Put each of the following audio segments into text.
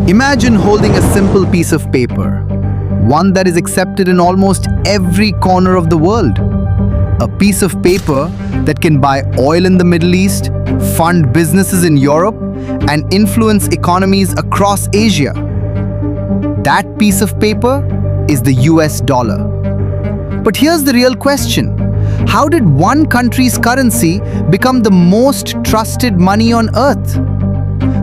Imagine holding a simple piece of paper, one that is accepted in almost every corner of the world. A piece of paper that can buy oil in the Middle East, fund businesses in Europe, and influence economies across Asia. That piece of paper is the US dollar. But here's the real question. How did one country's currency become the most trusted money on earth?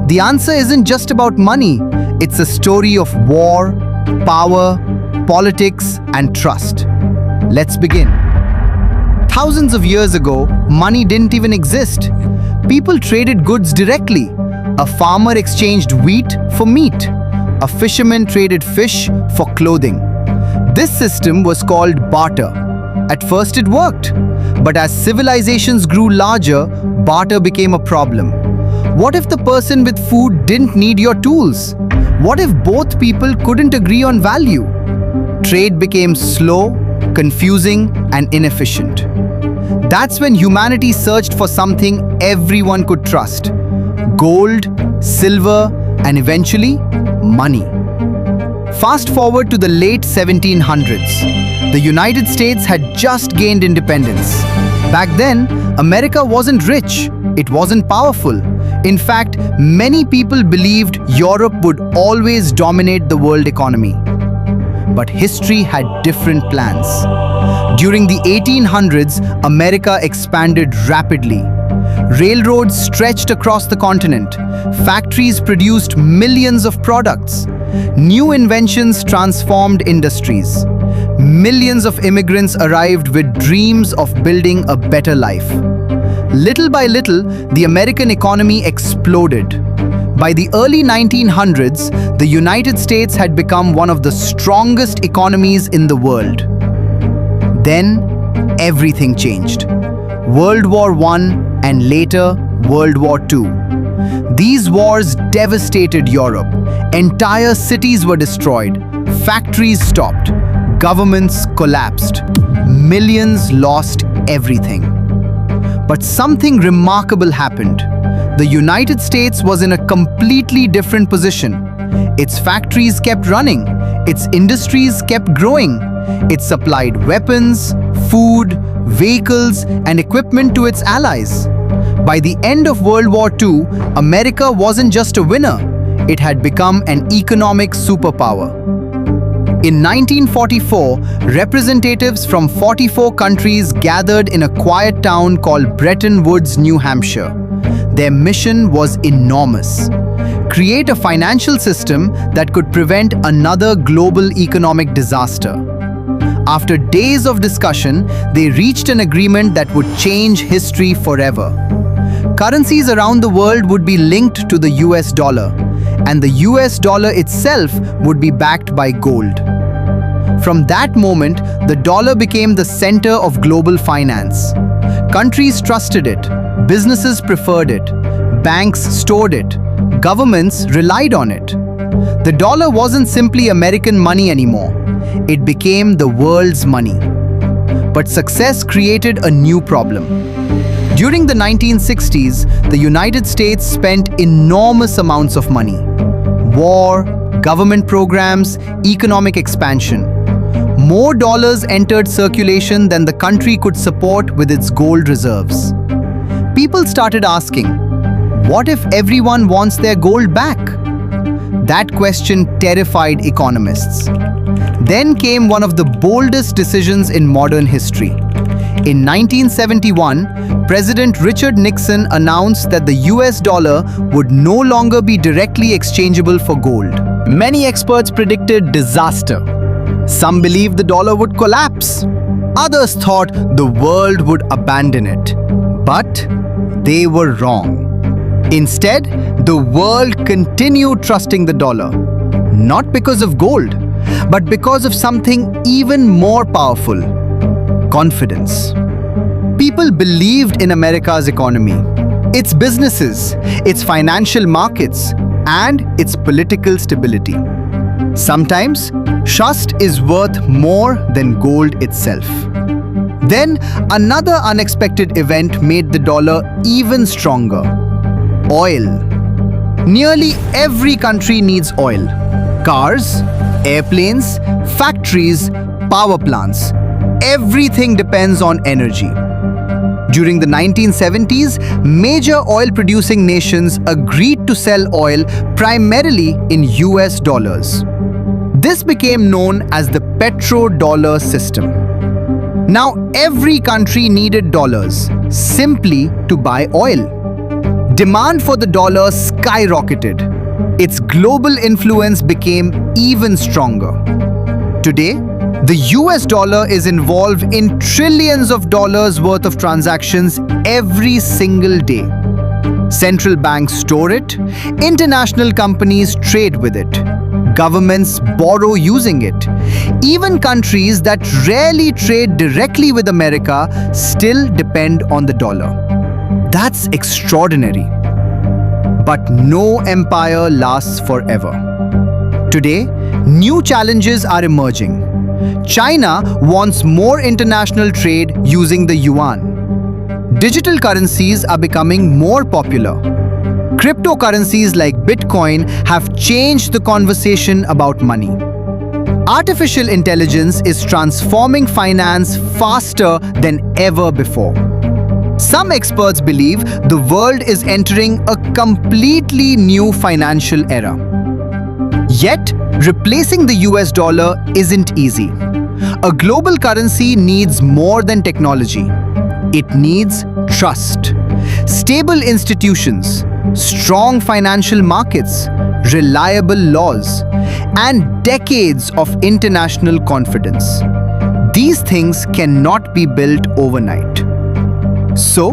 The answer isn't just about money. It's a story of war, power, politics, and trust. Let's begin. Thousands of years ago, money didn't even exist. People traded goods directly. A farmer exchanged wheat for meat. A fisherman traded fish for clothing. This system was called barter. At first it worked, but as civilizations grew larger, barter became a problem. What if the person with food didn't need your tools? What if both people couldn't agree on value? Trade became slow, confusing, and inefficient. That's when humanity searched for something everyone could trust: gold, silver, and eventually, money. Fast forward to the late 1700s. The United States had just gained independence. Back then, America wasn't rich, it wasn't powerful. In fact, many people believed Europe would always dominate the world economy. But history had different plans. During the 1800s, America expanded rapidly. Railroads stretched across the continent. Factories produced millions of products. New inventions transformed industries. Millions of immigrants arrived with dreams of building a better life. Little by little, the American economy exploded. By the early 1900s, the United States had become one of the strongest economies in the world. Then, everything changed. World War I and later World War II. These wars devastated Europe. Entire cities were destroyed. Factories stopped. Governments collapsed. Millions lost everything. But something remarkable happened. The United States was in a completely different position. Its factories kept running. Its industries kept growing. It supplied weapons, food, vehicles, and equipment to its allies. By the end of World War II, America wasn't just a winner. It had become an economic superpower. In 1944, representatives from 44 countries gathered in a quiet town called Bretton Woods, New Hampshire. Their mission was enormous: create a financial system that could prevent another global economic disaster. After days of discussion, they reached an agreement that would change history forever. Currencies around the world would be linked to the US dollar, and the US dollar itself would be backed by gold. From that moment, the dollar became the center of global finance. Countries trusted it, businesses preferred it, banks stored it, governments relied on it. The dollar wasn't simply American money anymore. It became the world's money. But success created a new problem. During the 1960s, the United States spent enormous amounts of money. War, government programs, economic expansion. More dollars entered circulation than the country could support with its gold reserves. People started asking, what if everyone wants their gold back? That question terrified economists. Then came one of the boldest decisions in modern history. In 1971, President Richard Nixon announced that the US dollar would no longer be directly exchangeable for gold. Many experts predicted disaster. Some believed the dollar would collapse. Others thought the world would abandon it. But they were wrong. Instead, the world continued trusting the dollar, not because of gold, but because of something even more powerful: confidence. People believed in America's economy, its businesses, its financial markets, and its political stability. Sometimes, trust is worth more than gold itself. Then, another unexpected event made the dollar even stronger: oil. Nearly every country needs oil. Cars, airplanes, factories, power plants. Everything depends on energy. During the 1970s, major oil-producing nations agreed to sell oil primarily in US dollars. This became known as the petrodollar system. Now every country needed dollars simply to buy oil. Demand for the dollar skyrocketed. Its global influence became even stronger. Today, the US dollar is involved in trillions of dollars worth of transactions every single day. Central banks store it, international companies trade with it, governments borrow using it. Even countries that rarely trade directly with America still depend on the dollar. That's extraordinary. But no empire lasts forever. Today, new challenges are emerging. China wants more international trade using the yuan. Digital currencies are becoming more popular. Cryptocurrencies like Bitcoin have changed the conversation about money. Artificial intelligence is transforming finance faster than ever before. Some experts believe the world is entering a completely new financial era. Yet, replacing the US dollar isn't easy. A global currency needs more than technology. It needs trust, stable institutions, strong financial markets, reliable laws, and decades of international confidence. These things cannot be built overnight. So,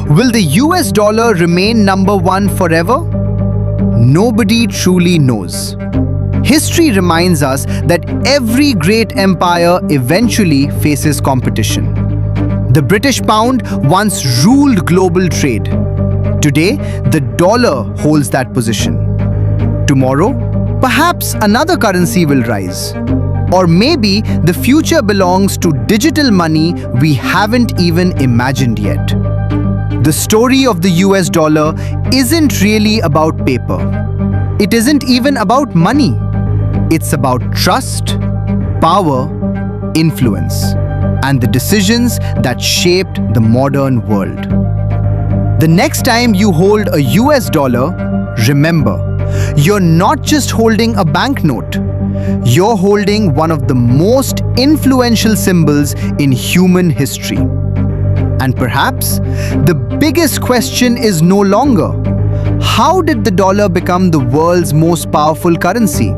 will the US dollar remain number one forever? Nobody truly knows. History reminds us that every great empire eventually faces competition. The British pound once ruled global trade. Today, the dollar holds that position. Tomorrow, perhaps another currency will rise. Or maybe the future belongs to digital money we haven't even imagined yet. The story of the US dollar isn't really about paper. It isn't even about money. It's about trust, power, influence, and the decisions that shaped the modern world. The next time you hold a US dollar, remember, you're not just holding a banknote. You're holding one of the most influential symbols in human history. And perhaps the biggest question is no longer, how did the dollar become the world's most powerful currency?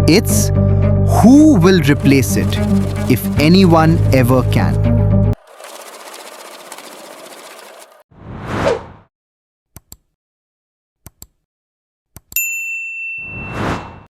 It's who will replace it, if anyone ever can.